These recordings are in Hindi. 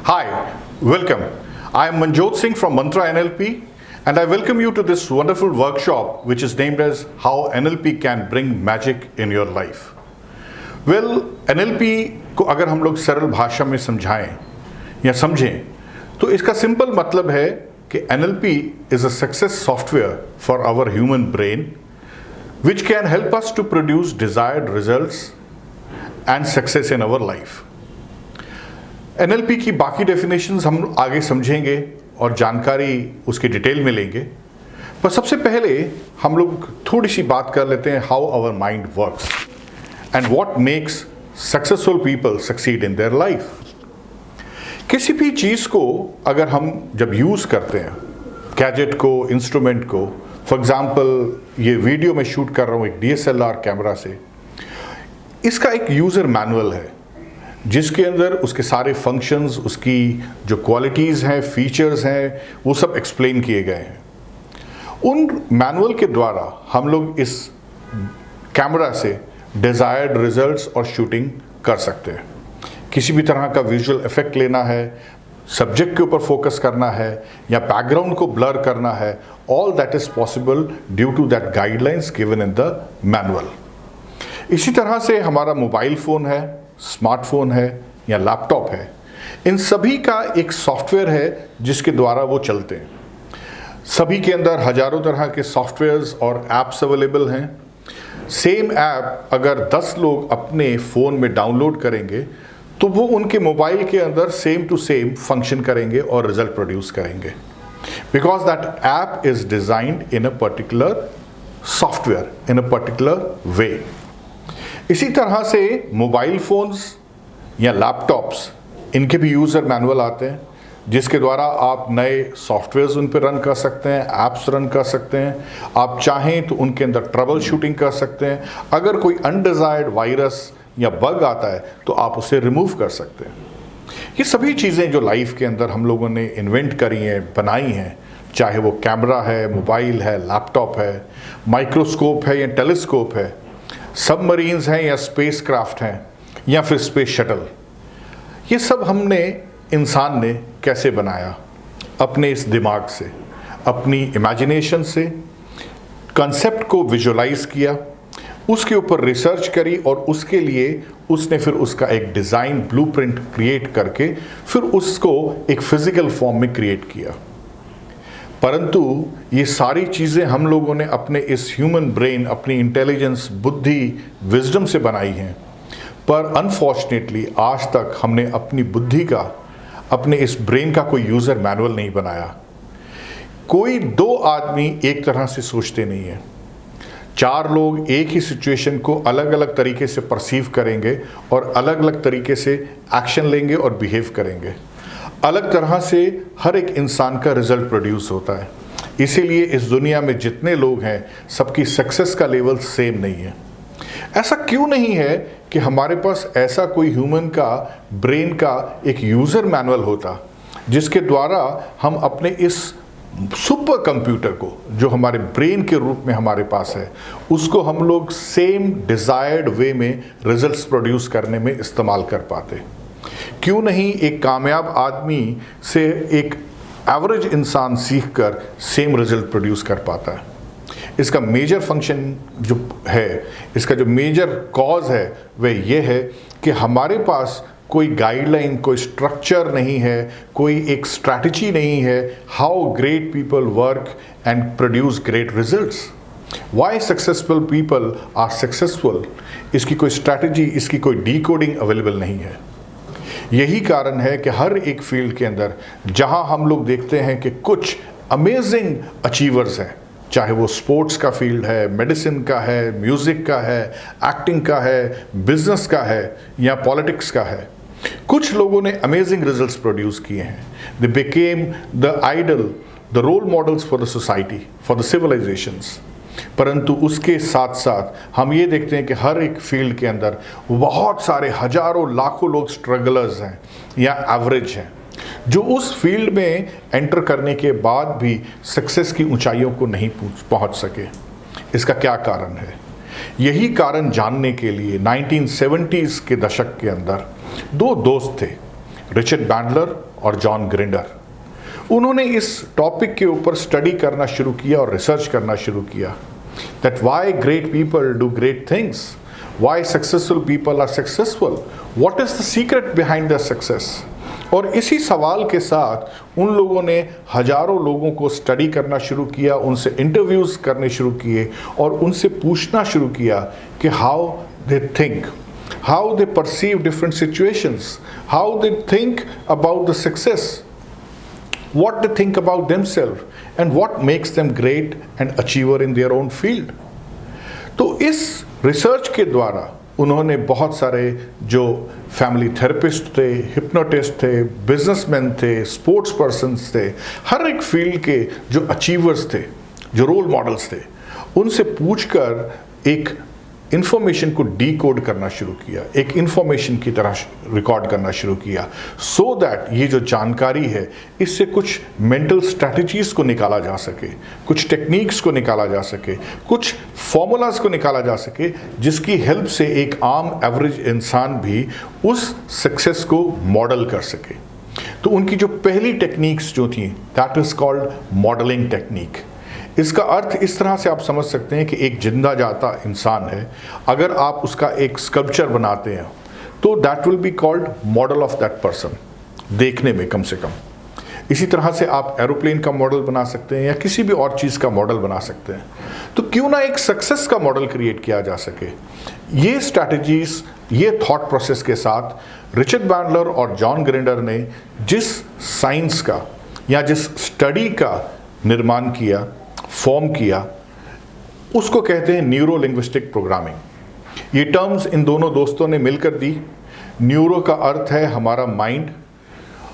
Hi, welcome. I am Manjot Singh from Mantra NLP and I welcome you to this wonderful workshop which is named as How NLP Can Bring Magic in Your Life. Well, NLP को अगर हम लोग सरल भाषा में समझाएं या समझें तो इसका सिंपल मतलब है कि NLP is a success software for our human brain which can help us to produce desired results and success in our life. NLP की बाकी डेफिनेशंस हम आगे समझेंगे और जानकारी उसकी डिटेल में लेंगे, पर सबसे पहले हम लोग थोड़ी सी बात कर लेते हैं how our mind works and what makes successful people succeed in their life. किसी भी चीज़ को अगर हम जब यूज़ करते हैं, गैजेट को, इंस्ट्रूमेंट को, फॉर एग्जांपल ये वीडियो में शूट कर रहा हूँ एक DSLR कैमरा से, इसका एक यूज़र मैनुअल है जिसके अंदर उसके सारे फंक्शंस, उसकी जो क्वालिटीज़ हैं, फीचर्स हैं, वो सब एक्सप्लेन किए गए हैं. उन मैनुअल के द्वारा हम लोग इस कैमरा से डिज़ायर्ड रिजल्ट्स और शूटिंग कर सकते हैं. किसी भी तरह का विजुअल इफेक्ट लेना है, सब्जेक्ट के ऊपर फोकस करना है या बैकग्राउंड को ब्लर करना है, all that is possible due to that guidelines given in the manual. इसी तरह से हमारा मोबाइल फ़ोन है, स्मार्टफोन है या लैपटॉप है, इन सभी का एक सॉफ्टवेयर है जिसके द्वारा वो चलते हैं. सभी के अंदर हजारों तरह के सॉफ्टवेयर्स और ऐप्स अवेलेबल हैं. सेम ऐप अगर 10 लोग अपने फ़ोन में डाउनलोड करेंगे तो वो उनके मोबाइल के अंदर सेम टू सेम फंक्शन करेंगे और रिजल्ट प्रोड्यूस करेंगे, because that app is designed in a particular software in a particular way. इसी तरह से मोबाइल फ़ोन्स या लैपटॉप्स, इनके भी यूज़र मैनुअल आते हैं जिसके द्वारा आप नए सॉफ्टवेयर्स उन पर रन कर सकते हैं, ऐप्स रन कर सकते हैं. आप चाहें तो उनके अंदर ट्रबल शूटिंग कर सकते हैं. अगर कोई अनडिज़ायर्ड वायरस या बग आता है तो आप उसे रिमूव कर सकते हैं. ये सभी चीज़ें जो लाइफ के अंदर हम लोगों ने इन्वेंट करी हैं, बनाई हैं, चाहे वो कैमरा है, मोबाइल है, लैपटॉप है, माइक्रोस्कोप है या टेलीस्कोप है, सबमरीन्स हैं या स्पेस क्राफ्ट हैं या फिर स्पेस शटल, ये सब हमने, इंसान ने कैसे बनाया? अपने इस दिमाग से, अपनी इमेजिनेशन से कंसेप्ट को विजुलाइज किया, उसके ऊपर रिसर्च करी और उसके लिए उसने फिर उसका एक डिज़ाइन ब्लूप्रिंट क्रिएट करके फिर उसको एक फिज़िकल फॉर्म में क्रिएट किया. परंतु ये सारी चीज़ें हम लोगों ने अपने इस ह्यूमन ब्रेन, अपनी इंटेलिजेंस, बुद्धि, विजडम से बनाई हैं. पर अनफॉर्चुनेटली आज तक हमने अपनी बुद्धि का, अपने इस ब्रेन का कोई यूज़र मैनुअल नहीं बनाया. कोई 2 आदमी एक तरह से सोचते नहीं हैं. 4 लोग एक ही सिचुएशन को अलग अलग तरीके से परसीव करेंगे और अलग अलग तरीके से एक्शन लेंगे और बिहेव करेंगे. अलग तरह से हर एक इंसान का रिजल्ट प्रोड्यूस होता है. इसीलिए इस दुनिया में जितने लोग हैं सबकी सक्सेस का लेवल सेम नहीं है. ऐसा क्यों नहीं है कि हमारे पास ऐसा कोई ह्यूमन का ब्रेन का एक यूज़र मैनुअल होता जिसके द्वारा हम अपने इस सुपर कंप्यूटर को, जो हमारे ब्रेन के रूप में हमारे पास है, उसको हम लोग सेम डिज़ायर्ड वे में रिजल्ट्स प्रोड्यूस करने में इस्तेमाल कर पाते. क्यों नहीं एक कामयाब आदमी से एक एवरेज इंसान सीखकर सेम रिजल्ट प्रोड्यूस कर पाता है? इसका मेजर फंक्शन जो है, इसका जो मेजर कॉज है वह ये है कि हमारे पास कोई गाइडलाइन, कोई स्ट्रक्चर नहीं है, कोई एक स्ट्रैटेजी नहीं है how great people work and produce great results. Why successful people are successful, इसकी कोई स्ट्रैटेजी, इसकी कोई डीकोडिंग अवेलेबल नहीं है. यही कारण है कि हर एक फील्ड के अंदर जहां हम लोग देखते हैं कि कुछ अमेजिंग अचीवर्स हैं, चाहे वो स्पोर्ट्स का फील्ड है, मेडिसिन का है, म्यूज़िक का है, एक्टिंग का है, बिजनेस का है या पॉलिटिक्स का है, कुछ लोगों ने अमेजिंग रिजल्ट्स प्रोड्यूस किए हैं. They became the idol, the role models for the society, for the civilisations. परंतु उसके साथ साथ हम ये देखते हैं कि हर एक फील्ड के अंदर बहुत सारे हजारों लाखों लोग स्ट्रगलर्स हैं या एवरेज हैं जो उस फील्ड में एंटर करने के बाद भी सक्सेस की ऊंचाइयों को नहीं पहुंच सके. इसका क्या कारण है? यही कारण जानने के लिए 1970s के दशक के अंदर 2 दोस्त थे रिचर्ड बैंडलर और जॉन ग्रिंडर। उन्होंने इस टॉपिक के ऊपर स्टडी करना शुरू किया और रिसर्च करना शुरू किया that why great people do great things, why successful people are successful, what is the secret behind their success। और इसी सवाल के साथ उन लोगों ने हजारों लोगों को स्टडी करना शुरू किया, उनसे इंटरव्यूज़ करने शुरू किए और उनसे पूछना शुरू किया कि how they think, how they perceive different situations, how they think about the success, what they think about themselves and what makes them great and achiever in their own field। तो इस रिसर्च के द्वारा उन्होंने बहुत सारे जो फैमिली थेरेपिस्ट थे, हिप्नोटिस्ट थे, बिजनेसमैन थे, स्पोर्ट्स पर्सन्स थे, हर एक फील्ड के जो अचीवर्स थे, जो रोल मॉडल्स थे, उनसे पूछकर एक इंफॉर्मेशन को डीकोड करना शुरू किया, एक इंफॉर्मेशन की तरह रिकॉर्ड करना शुरू किया, सो दैट ये जो जानकारी है इससे कुछ मेंटल स्ट्रैटेजीज को निकाला जा सके, कुछ टेक्निक्स को निकाला जा सके, कुछ फॉर्मूलाज को निकाला जा सके, जिसकी हेल्प से एक आम एवरेज इंसान भी उस सक्सेस को मॉडल कर सके। तो उनकी जो पहली टेक्निक्स जो थी, that is called modelling technique. इसका अर्थ इस तरह से आप समझ सकते हैं कि एक जिंदा जाता इंसान है, अगर आप उसका एक स्कल्पचर बनाते हैं तो that will be called model of that person, देखने में कम से कम। इसी तरह से आप एरोप्लेन का मॉडल बना सकते हैं या किसी भी और चीज़ का मॉडल बना सकते हैं। तो क्यों ना एक सक्सेस का मॉडल क्रिएट किया जा सके। ये स्ट्रैटेजीज, ये थॉट प्रोसेस के साथ रिचर्ड बैंडलर और जॉन ग्रिंडर ने जिस साइंस का या जिस स्टडी का निर्माण किया, फॉर्म किया, उसको कहते हैं न्यूरो लिंग्विस्टिक प्रोग्रामिंग। ये टर्म्स इन दोनों दोस्तों ने मिलकर दी। न्यूरो का अर्थ है हमारा माइंड,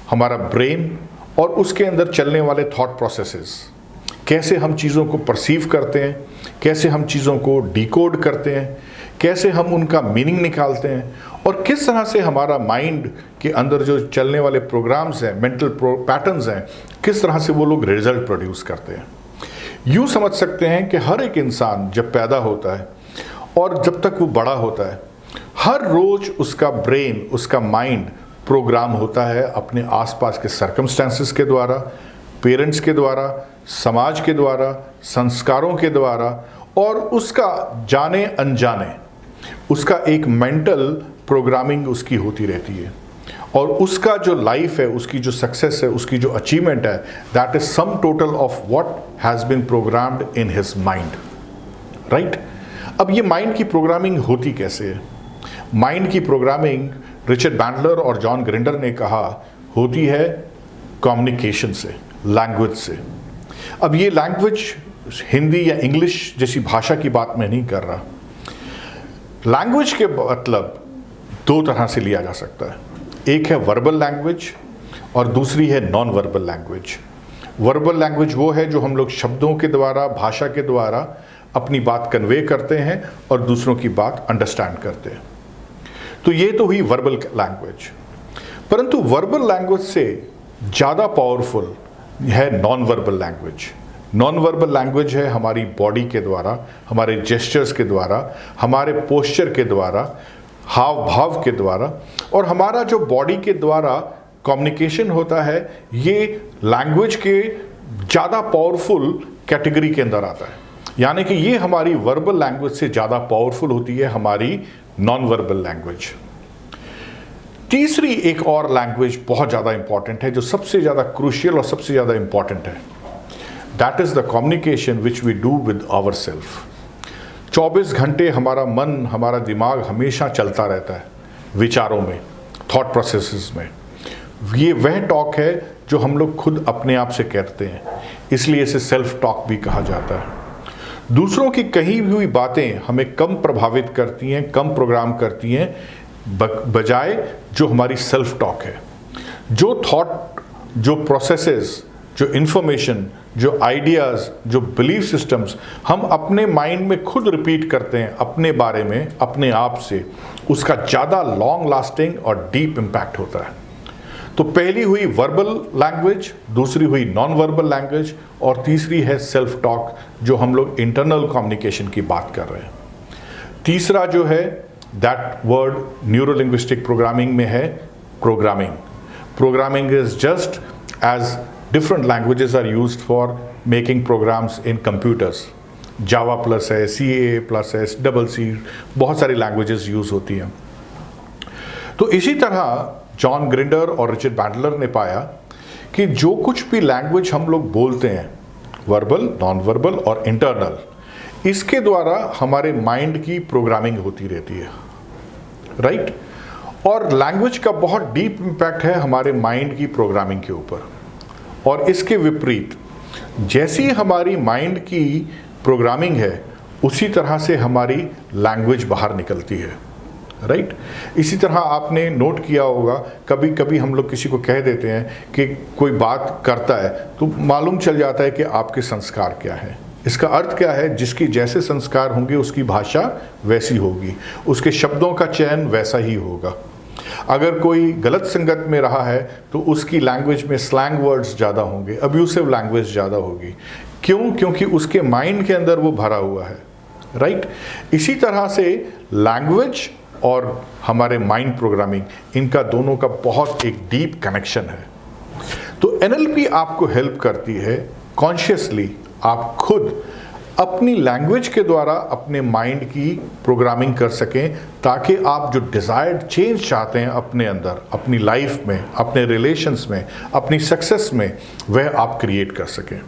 हमारा ब्रेन और उसके अंदर चलने वाले थॉट प्रोसेसेस, कैसे हम चीज़ों को परसीव करते हैं, कैसे हम चीज़ों को डिकोड करते हैं, कैसे हम उनका मीनिंग निकालते हैं और किस तरह से हमारा माइंड के अंदर जो चलने वाले प्रोग्राम्स हैं, मेंटल पैटर्न्स हैं, किस तरह से वो लोग रिजल्ट प्रोड्यूस करते हैं। यूँ समझ सकते हैं कि हर एक इंसान जब पैदा होता है और जब तक वो बड़ा होता है, हर रोज़ उसका ब्रेन, उसका माइंड प्रोग्राम होता है अपने आसपास के सर्कमस्टेंसेस के द्वारा, पेरेंट्स के द्वारा, समाज के द्वारा, संस्कारों के द्वारा और उसका जाने अनजाने उसका एक मेंटल प्रोग्रामिंग उसकी होती रहती है। और उसका जो लाइफ है, उसकी जो सक्सेस है, उसकी जो अचीवमेंट है, that is sum total of what has been programmed in his mind, right. अब ये माइंड की प्रोग्रामिंग होती कैसे है? माइंड की प्रोग्रामिंग रिचर्ड बैंडलर और जॉन ग्रिंडर ने कहा होती है कम्युनिकेशन से, लैंग्वेज से। अब ये लैंग्वेज हिंदी या इंग्लिश जैसी भाषा की बात मैं नहीं कर रहा। लैंग्वेज के मतलब दो तरह से लिया जा सकता है, एक है वर्बल लैंग्वेज और दूसरी है non verbal language. Verbal language वो है जो हम लोग शब्दों के द्वारा, भाषा के द्वारा अपनी बात कन्वे करते हैं और दूसरों की बात अंडरस्टैंड करते हैं। तो ये तो हुई वर्बल लैंग्वेज। परंतु वर्बल लैंग्वेज से ज़्यादा पावरफुल है non verbal language. Non verbal language है हमारी बॉडी के द्वारा, हमारे जेस्चर्स के द्वारा, हमारे पोस्चर के द्वारा, हाव भाव के द्वारा और हमारा जो बॉडी के द्वारा कम्युनिकेशन होता है, ये लैंग्वेज के ज़्यादा पावरफुल कैटेगरी के अंदर आता है। यानी कि ये हमारी वर्बल लैंग्वेज से ज़्यादा पावरफुल होती है हमारी नॉन वर्बल लैंग्वेज। तीसरी एक और लैंग्वेज बहुत ज़्यादा इंपॉर्टेंट है, जो सबसे ज़्यादा क्रूशियल और सबसे ज़्यादा इंपॉर्टेंट है, that is the communication which we do with our self. 24 घंटे हमारा मन, हमारा दिमाग हमेशा चलता रहता है विचारों में, थॉट प्रोसेसेस में। ये वह टॉक है जो हम लोग खुद अपने आप से करते हैं, इसलिए इसे सेल्फ टॉक भी कहा जाता है। दूसरों की कही हुई बातें हमें कम प्रभावित करती हैं, कम प्रोग्राम करती हैं, बजाय जो हमारी सेल्फ टॉक है। जो थॉट, जो प्रोसेसेस, जो इन्फॉर्मेशन, जो आइडियाज़, जो बिलीफ सिस्टम्स हम अपने माइंड में खुद रिपीट करते हैं अपने बारे में, अपने आप से, उसका ज़्यादा लॉन्ग लास्टिंग और डीप इम्पैक्ट होता है। तो पहली हुई वर्बल लैंग्वेज, दूसरी हुई नॉन वर्बल लैंग्वेज और तीसरी है सेल्फ टॉक, जो हम लोग इंटरनल कम्युनिकेशन की बात कर रहे हैं। तीसरा जो है that word neuro linguistic programming में है programming. Programming is just as different languages are used for making programs in computers. Java plus है, CA प्लस है, C, बहुत सारी लैंग्वेजेस यूज़ होती हैं। तो इसी तरह जॉन ग्रिंडर और रिचर्ड बैंडलर ने पाया कि जो कुछ भी लैंग्वेज हम लोग बोलते हैं, वर्बल, नॉन वर्बल और इंटरनल, इसके द्वारा हमारे माइंड की प्रोग्रामिंग होती रहती है, राइट? और लैंग्वेज का बहुत डीप इम्पैक्ट है हमारे माइंड की प्रोग्रामिंग के ऊपर। और इसके विपरीत, जैसी हमारी माइंड की प्रोग्रामिंग है, उसी तरह से हमारी लैंग्वेज बाहर निकलती है, राइट? इसी तरह आपने नोट किया होगा, कभी कभी हम लोग किसी को कह देते हैं कि कोई बात करता है तो मालूम चल जाता है कि आपके संस्कार क्या है। इसका अर्थ क्या है? जिसकी जैसे संस्कार होंगे उसकी भाषा वैसी होगी, उसके शब्दों का चयन वैसा ही होगा। अगर कोई गलत संगत में रहा है तो उसकी लैंग्वेज में स्लैंग वर्ड्स ज़्यादा होंगे, अब्यूसिव लैंग्वेज ज़्यादा होगी। क्यों? क्योंकि उसके माइंड के अंदर वो भरा हुआ है, राइट? इसी तरह से लैंग्वेज और हमारे माइंड प्रोग्रामिंग, इनका दोनों का बहुत एक डीप कनेक्शन है। तो NLP आपको हेल्प करती है कॉन्शियसली आप खुद अपनी लैंग्वेज के द्वारा अपने माइंड की प्रोग्रामिंग कर सकें, ताकि आप जो डिज़ायर्ड चेंज चाहते हैं अपने अंदर, अपनी लाइफ में, अपने रिलेशंस में, अपनी सक्सेस में, वह आप क्रिएट कर सकें।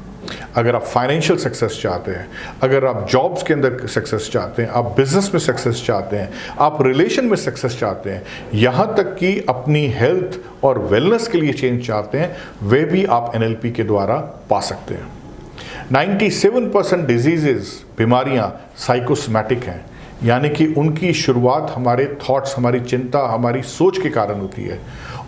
अगर आप फाइनेंशियल सक्सेस चाहते हैं, अगर आप जॉब्स के अंदर सक्सेस चाहते हैं, आप बिजनेस में सक्सेस चाहते हैं, आप रिलेशन में सक्सेस चाहते हैं, यहाँ तक कि अपनी हेल्थ और वेलनेस के लिए चेंज चाहते हैं, वे भी आप NLP के द्वारा पा सकते हैं। 97% डिजीजेस, बीमारियां साइकोसोमैटिक हैं, यानी कि उनकी शुरुआत हमारे थॉट्स, हमारी चिंता, हमारी सोच के कारण होती है।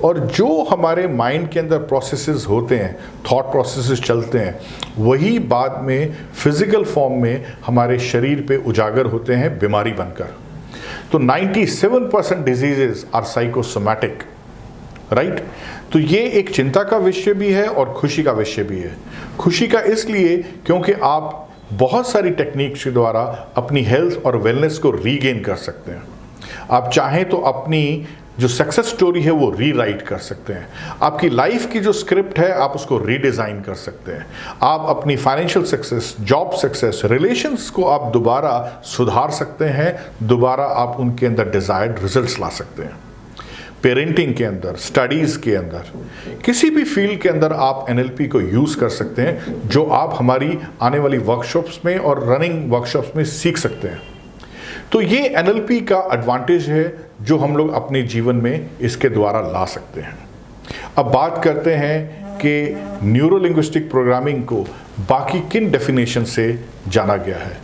और जो हमारे माइंड के अंदर प्रोसेसेस होते हैं, थॉट प्रोसेसेस चलते हैं, वही बाद में फिजिकल फॉर्म में हमारे शरीर पे उजागर होते हैं बीमारी बनकर। तो 97% डिजीजेस आर साइकोसोमैटिक, राइट? तो ये एक चिंता का विषय भी है और खुशी का विषय भी है। खुशी का इसलिए क्योंकि आप बहुत सारी टेक्निक्स के द्वारा अपनी हेल्थ और वेलनेस को रीगेन कर सकते हैं। आप चाहें तो अपनी जो सक्सेस स्टोरी है वो रीराइट कर सकते हैं। आपकी लाइफ की जो स्क्रिप्ट है आप उसको रीडिज़ाइन कर सकते हैं। आप अपनी financial success, job success, relations को आप दोबारा सुधार सकते हैं, दोबारा आप उनके अंदर डिज़ायर्ड रिजल्ट्स ला सकते हैं। पेरेंटिंग के अंदर, स्टडीज़ के अंदर, किसी भी फील्ड के अंदर आप NLP को यूज़ कर सकते हैं, जो आप हमारी आने वाली वर्कशॉप्स में और रनिंग वर्कशॉप्स में सीख सकते हैं। तो ये NLP का एडवांटेज है जो हम लोग अपने जीवन में इसके द्वारा ला सकते हैं। अब बात करते हैं कि न्यूरो लिंग्विस्टिक प्रोग्रामिंग को बाकी किन डेफिनेशन से जाना गया है।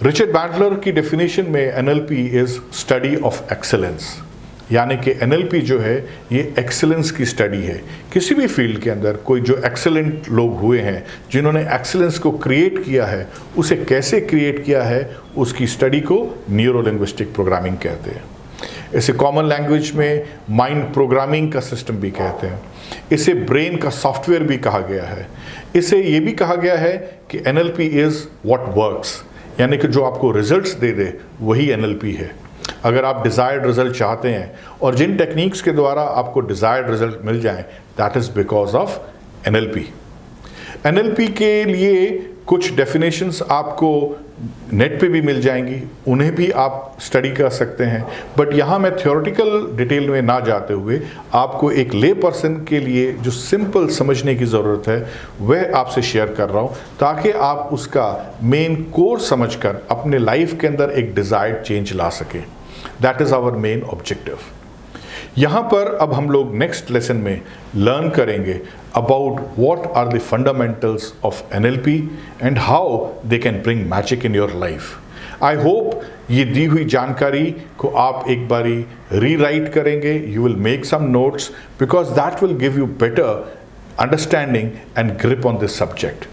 रिचर्ड बैंडलर की डेफिनेशन में NLP is study of excellence, यानी कि NLP जो है ये एक्सेलेंस की स्टडी है। किसी भी फील्ड के अंदर कोई जो एक्सेलेंट लोग हुए हैं, जिन्होंने एक्सेलेंस को क्रिएट किया है, उसे कैसे क्रिएट किया है, उसकी स्टडी को न्यूरो लिंग्विस्टिक प्रोग्रामिंग कहते हैं। इसे कॉमन लैंग्वेज में माइंड प्रोग्रामिंग का सिस्टम भी कहते हैं। इसे ब्रेन का सॉफ्टवेयर भी कहा गया है। इसे ये भी कहा गया है कि NLP इज़ व्हाट वर्क्स, यानी कि जो आपको रिजल्ट्स दे दे वही NLP है। अगर आप डिज़ायर्ड रिजल्ट चाहते हैं और जिन टेक्निक्स के द्वारा आपको डिज़ायर्ड रिजल्ट मिल जाएं, that is because of NLP। NLP के लिए कुछ डेफिनेशंस आपको नेट पे भी मिल जाएंगी, उन्हें भी आप स्टडी कर सकते हैं। बट यहाँ मैं थ्योरेटिकल डिटेल में ना जाते हुए आपको एक ले पर्सन के लिए जो सिंपल समझने की ज़रूरत है वह आपसे शेयर कर रहा हूँ, ताकि आप उसका मेन कोर समझकर अपने लाइफ के अंदर एक डिज़ायर्ड चेंज ला सकें। That is our main objective. यहाँ पर अब हम लोग नेक्स्ट लेसन में लर्न करेंगे about what are the fundamentals of NLP and how they can bring magic in your life. I hope ये दी हुई जानकारी को आप एक बारी रीराइट करेंगे, you will make some notes because that will give you better understanding and grip on this subject.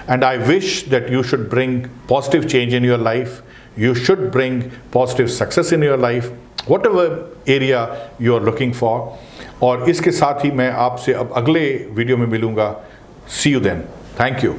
And I wish that you should bring positive change in your life, you should bring positive success in your life, whatever area you are looking for. और इसके साथ ही मैं आपसे अब अगले वीडियो में मिलूंगा। सी यू देन। Thank you.